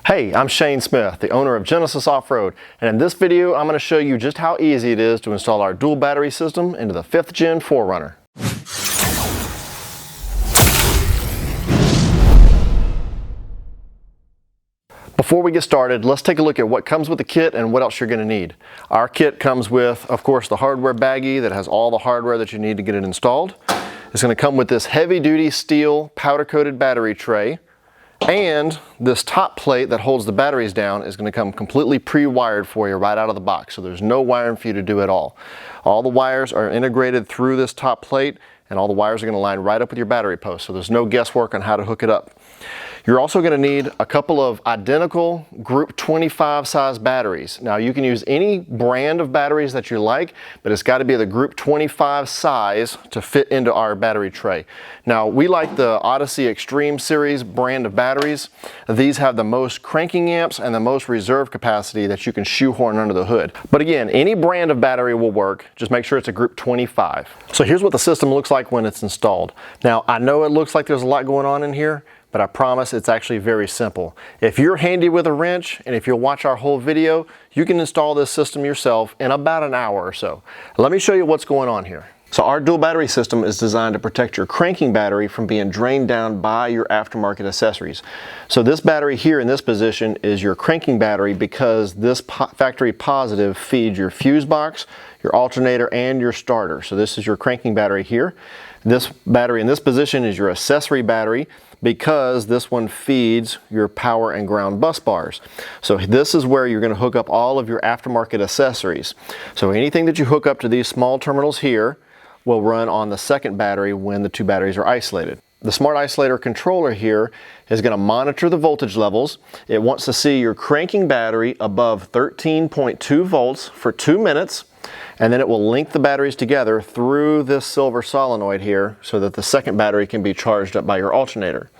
Hey, I'm Shane Smith, the owner of Genesis Offroad, and in this video I'm going to show you just how easy it is to install our dual battery system into the 5th gen 4Runner. Before we get started, let's take a look at what comes with the kit and what else you're going to need. Our kit comes with, of course, the hardware baggie that has all the hardware that you need to get it installed. It's going to come with this heavy-duty steel powder-coated battery tray. And this top plate that holds the batteries down is going to come completely pre-wired for you right out of the box. So there's no wiring for you to do at all. All the wires are integrated through this top plate, and all the wires are going to line right up with your battery post. So there's no guesswork on how to hook it up. You're also going to need a couple of identical Group 25 size batteries. Now you can use any brand of batteries that you like, but it's got to be the Group 25 size to fit into our battery tray. Now we like the Odyssey Extreme series brand of batteries. These have the most cranking amps and the most reserve capacity that you can shoehorn under the hood. But again, any brand of battery will work. Just make sure it's a Group 25. So here's what the system looks like when it's installed. Now I know it looks like there's a lot going on in here, but I promise it's actually very simple. If you're handy with a wrench, and if you'll watch our whole video, you can install this system yourself in about an hour or so. Let me show you what's going on here. So our dual battery system is designed to protect your cranking battery from being drained down by your aftermarket accessories. So this battery here in this position is your cranking battery because this factory positive feeds your fuse box, your alternator, and your starter. So this is your cranking battery here. This battery in this position is your accessory battery because this one feeds your power and ground bus bars. So this is where you're going to hook up all of your aftermarket accessories. So anything that you hook up to these small terminals here will run on the second battery when the two batteries are isolated. The Smart Isolator controller here is going to monitor the voltage levels. It wants to see your cranking battery above 13.2 volts for 2 minutes, and then it will link the batteries together through this silver solenoid here so that the second battery can be charged up by your alternator.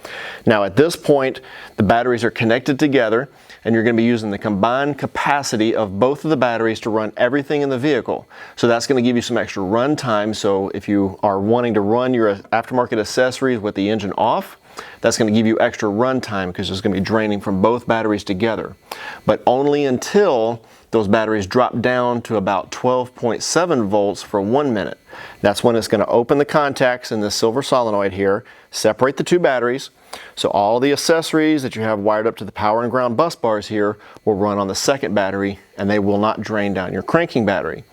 Now at this point, the batteries are connected together, and you're going to be using the combined capacity of both of the batteries to run everything in the vehicle. So that's going to give you some extra run time. So if you are wanting to run your aftermarket accessories with the engine off, that's going to give you extra run time because it's going to be draining from both batteries together. But only until those batteries drop down to about 12.7 volts for 1 minute. That's when it's going to open the contacts in this silver solenoid here, separate the two batteries, so all the accessories that you have wired up to the power and ground bus bars here will run on the second battery, and they will not drain down your cranking battery.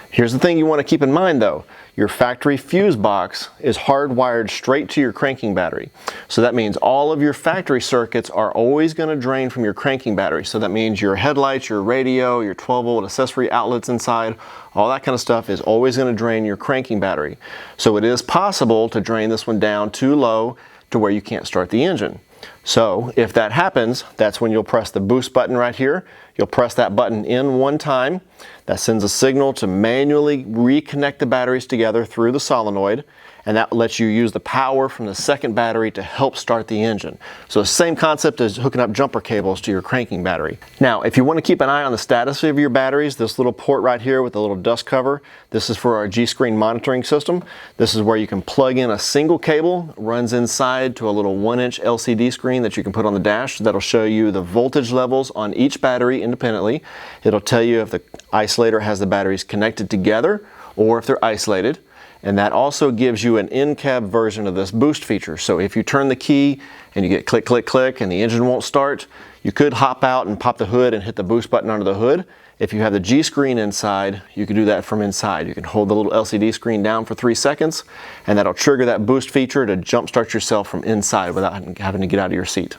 Here's the thing you want to keep in mind though. Your factory fuse box is hardwired straight to your cranking battery. So that means all of your factory circuits are always going to drain from your cranking battery. So that means your headlights, your radio, your 12-volt accessory outlets inside, all that kind of stuff is always going to drain your cranking battery. So it is possible to drain this one down too low to where you can't start the engine. So if that happens, that's when you'll press the boost button right here. You'll press that button in one time. That sends a signal to manually reconnect the batteries together through the solenoid, and that lets you use the power from the second battery to help start the engine. So the same concept as hooking up jumper cables to your cranking battery. Now, if you want to keep an eye on the status of your batteries, this little port right here with the little dust cover, this is for our G-screen monitoring system. This is where you can plug in a single cable, runs inside to a little 1-inch LCD screen that you can put on the dash. That'll show you the voltage levels on each battery independently. It'll tell you if the isolator has the batteries connected together or if they're isolated. And that also gives you an in-cab version of this boost feature. So if you turn the key and you get click, click, click, and the engine won't start, you could hop out and pop the hood and hit the boost button under the hood. If you have the G screen inside, you can do that from inside. You can hold the little LCD screen down for 3 seconds, and that'll trigger that boost feature to jumpstart yourself from inside without having to get out of your seat.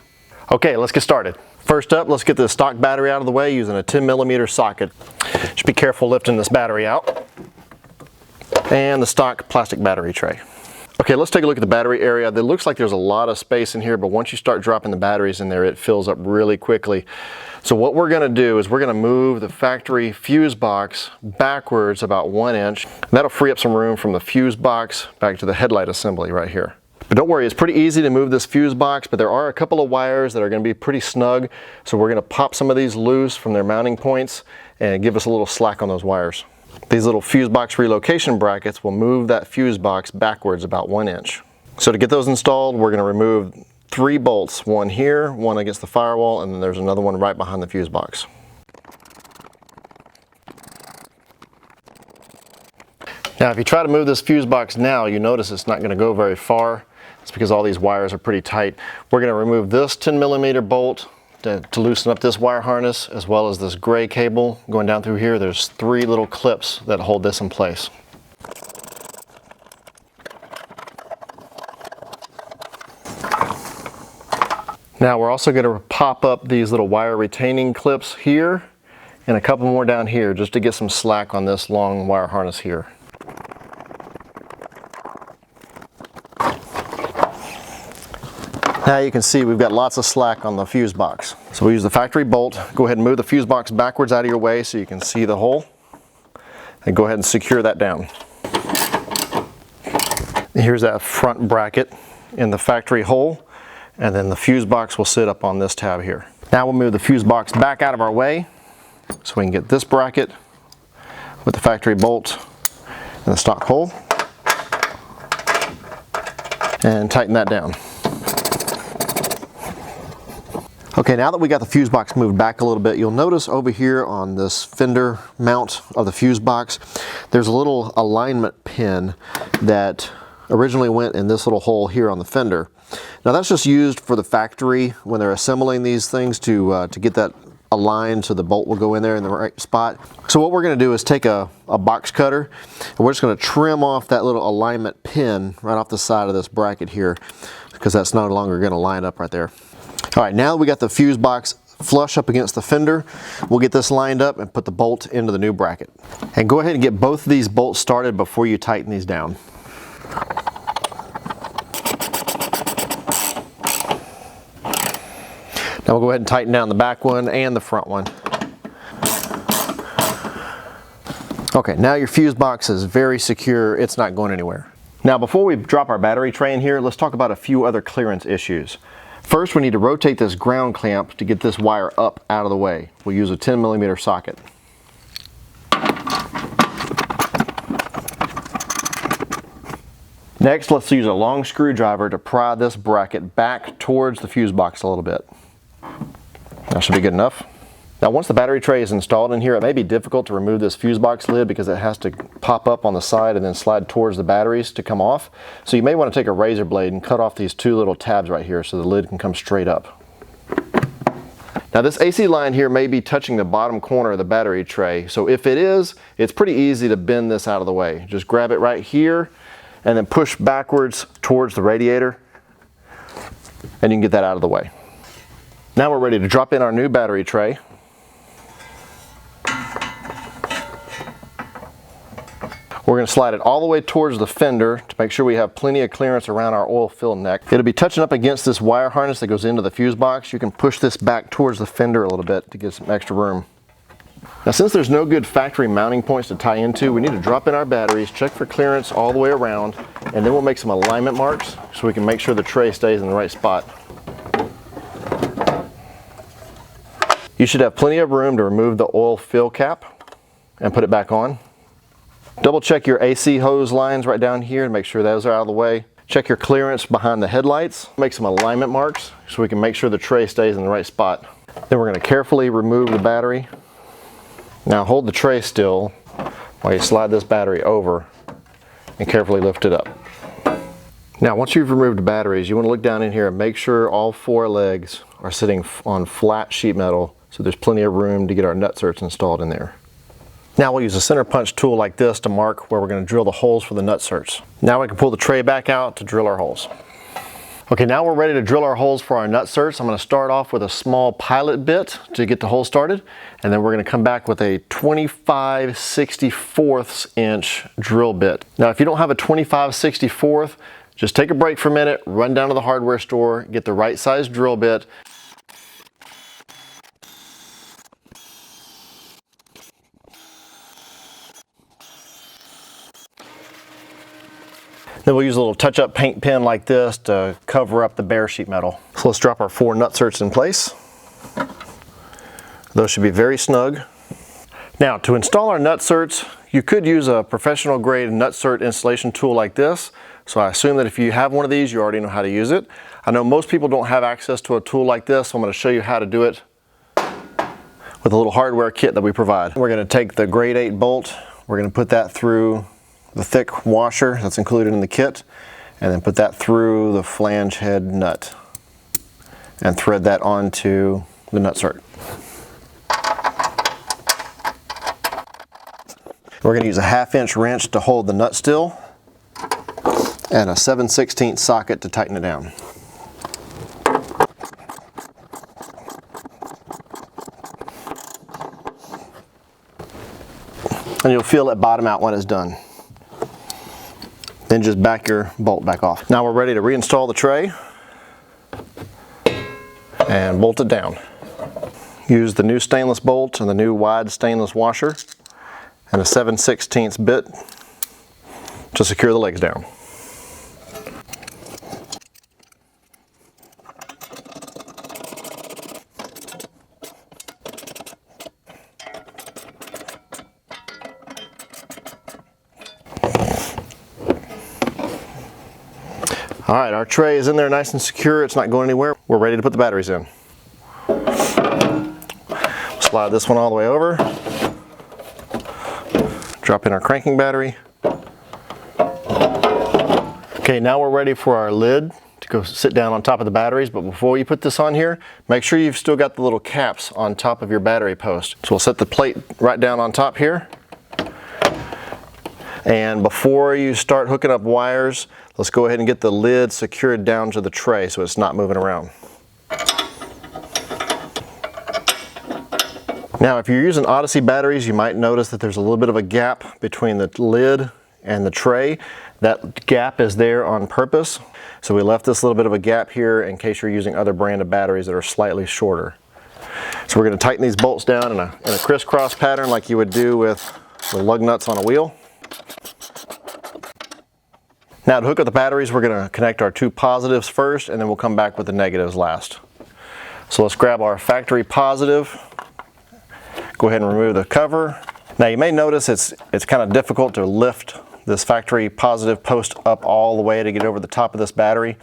Okay, let's get started. First up, let's get the stock battery out of the way using a 10mm socket. Just be careful lifting this battery out. And the stock plastic battery tray. Okay, let's take a look at the battery area. It looks like there's a lot of space in here, but once you start dropping the batteries in there, it fills up really quickly. So what we're going to do is we're going to move the factory fuse box backwards about 1 inch. That'll free up some room from the fuse box back to the headlight assembly right here. But don't worry, it's pretty easy to move this fuse box, but there are a couple of wires that are going to be pretty snug. So we're going to pop some of these loose from their mounting points and give us a little slack on those wires. These little fuse box relocation brackets will move that fuse box backwards about 1 inch. So to get those installed, we're going to remove 3 bolts, one here, one against the firewall, and then there's another one right behind the fuse box. Now if you try to move this fuse box now, you notice it's not going to go very far. It's because all these wires are pretty tight. We're going to remove this 10mm bolt to loosen up this wire harness, as well as this gray cable going down through here. There's 3 little clips that hold this in place. Now we're also going to pop up these little wire retaining clips here and a couple more down here just to get some slack on this long wire harness here. Now you can see we've got lots of slack on the fuse box. So we'll use the factory bolt. Go ahead and move the fuse box backwards out of your way so you can see the hole. And go ahead and secure that down. Here's that front bracket in the factory hole. And then the fuse box will sit up on this tab here. Now we'll move the fuse box back out of our way so we can get this bracket with the factory bolt and the stock hole. And tighten that down. Okay, now that we got the fuse box moved back a little bit, you'll notice over here on this fender mount of the fuse box, there's a little alignment pin that originally went in this little hole here on the fender. Now that's just used for the factory when they're assembling these things to get that aligned so the bolt will go in there in the right spot. So what we're going to do is take a box cutter and we're just going to trim off that little alignment pin right off the side of this bracket here, because that's no longer going to line up right there. All right, now that we got the fuse box flush up against the fender, we'll get this lined up and put the bolt into the new bracket. And go ahead and get both of these bolts started before you tighten these down. Now we'll go ahead and tighten down the back one and the front one. Okay, now your fuse box is very secure. It's not going anywhere. Now before we drop our battery tray in here, let's talk about a few other clearance issues. First, we need to rotate this ground clamp to get this wire up out of the way. We'll use a 10mm socket. Next, let's use a long screwdriver to pry this bracket back towards the fuse box a little bit. That should be good enough. Now once the battery tray is installed in here, it may be difficult to remove this fuse box lid because it has to pop up on the side and then slide towards the batteries to come off. So you may want to take a razor blade and cut off these 2 little tabs right here so the lid can come straight up. Now this AC line here may be touching the bottom corner of the battery tray. So if it is, it's pretty easy to bend this out of the way. Just grab it right here and then push backwards towards the radiator and you can get that out of the way. Now we're ready to drop in our new battery tray. We're going to slide it all the way towards the fender to make sure we have plenty of clearance around our oil fill neck. It'll be touching up against this wire harness that goes into the fuse box. You can push this back towards the fender a little bit to get some extra room. Now since there's no good factory mounting points to tie into, we need to drop in our batteries, check for clearance all the way around, and then we'll make some alignment marks so we can make sure the tray stays in the right spot. You should have plenty of room to remove the oil fill cap and put it back on. Double check your AC hose lines right down here and make sure those are out of the way. Check your clearance behind the headlights. Make some alignment marks so we can make sure the tray stays in the right spot. Then we're going to carefully remove the battery. Now hold the tray still while you slide this battery over and carefully lift it up. Now once you've removed the batteries, you want to look down in here and make sure all 4 legs are sitting on flat sheet metal so there's plenty of room to get our nutserts installed in there. Now we'll use a center punch tool like this to mark where we're going to drill the holes for the nutserts. Now we can pull the tray back out to drill our holes. Okay, now we're ready to drill our holes for our nutserts. I'm going to start off with a small pilot bit to get the hole started, and then we're going to come back with a 25/64 inch drill bit. Now if you don't have a 25/64, just take a break for a minute, run down to the hardware store, get the right size drill bit. Then we'll use a little touch-up paint pen like this to cover up the bare sheet metal. So let's drop our 4 nutserts in place. Those should be very snug. Now to install our nutserts, you could use a professional grade nutsert installation tool like this, So I assume that if you have one of these, you already know how to use it. I know most people don't have access to a tool like this, so I'm going to show you how to do it with a little hardware kit that we provide. We're going to take the grade 8 bolt, we're going to put that through the thick washer that's included in the kit, and then put that through the flange head nut and thread that onto the nutsert. We're going to use a 1/2 inch wrench to hold the nut still and a 7/16 socket to tighten it down. And you'll feel it bottom out when it's done. Then just back your bolt back off. Now we're ready to reinstall the tray and bolt it down. Use the new stainless bolt and the new wide stainless washer and a 7/16 bit to secure the legs down. All right, our tray is in there nice and secure. It's not going anywhere. We're ready to put the batteries in. Slide this one all the way over. Drop in our cranking battery. Okay, now we're ready for our lid to go sit down on top of the batteries, but before you put this on here, make sure you've still got the little caps on top of your battery post. So we'll set the plate right down on top here. And before you start hooking up wires, let's go ahead and get the lid secured down to the tray so it's not moving around. Now, if you're using Odyssey batteries, you might notice that there's a little bit of a gap between the lid and the tray. That gap is there on purpose. So we left this little bit of a gap here in case you're using other brand of batteries that are slightly shorter. So we're going to tighten these bolts down in a crisscross pattern like you would do with the lug nuts on a wheel. Now to hook up the batteries, we're going to connect our 2 positives first, and then we'll come back with the negatives last. So let's grab our factory positive. Go ahead and remove the cover. Now you may notice it's kind of difficult to lift this factory positive post up all the way to get over the top of this battery.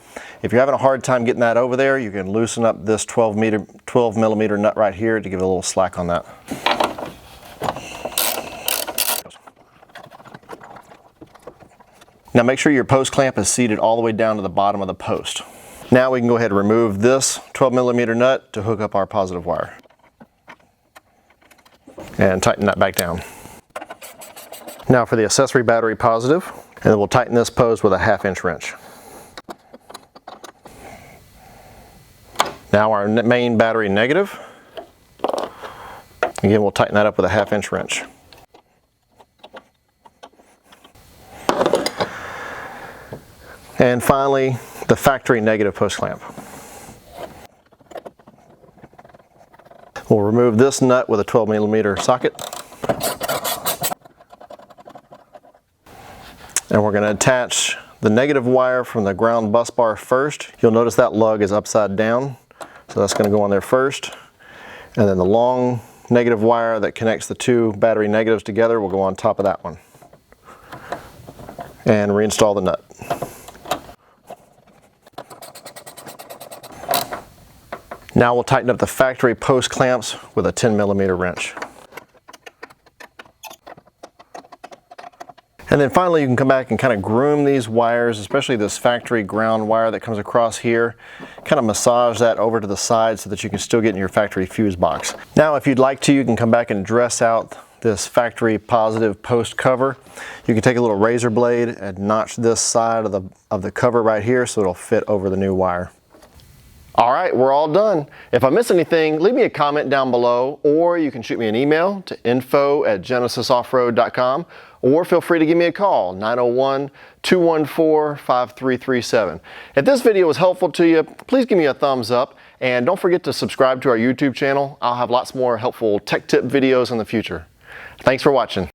If you're having a hard time getting that over there, you can loosen up this 12 millimeter nut right here to give it a little slack on that. Now make sure your post clamp is seated all the way down to the bottom of the post. Now we can go ahead and remove this 12 millimeter nut to hook up our positive wire. And tighten that back down. Now for the accessory battery positive, and then we'll tighten this post with a 1/2 inch wrench. Now our main battery negative. Again, we'll tighten that up with a 1/2 inch wrench. And finally, the factory negative post clamp. We'll remove this nut with a 12 millimeter socket. And we're going to attach the negative wire from the ground bus bar first. You'll notice that lug is upside down, so that's going to go on there first. And then the long negative wire that connects the 2 battery negatives together will go on top of that one. And reinstall the nut. Now we'll tighten up the factory post clamps with a 10 millimeter wrench. And then finally you can come back and kind of groom these wires, especially this factory ground wire that comes across here. Kind of massage that over to the side so that you can still get in your factory fuse box. Now if you'd like to, you can come back and dress out this factory positive post cover. You can take a little razor blade and notch this side of the cover right here so it'll fit over the new wire. All right, we're all done. If I miss anything, leave me a comment down below, or you can shoot me an email to info@genesisoffroad.com, or feel free to give me a call, 901-214-5337. If this video was helpful to you, please give me a thumbs up, and don't forget to subscribe to our YouTube channel. I'll have lots more helpful tech tip videos in the future. Thanks for watching.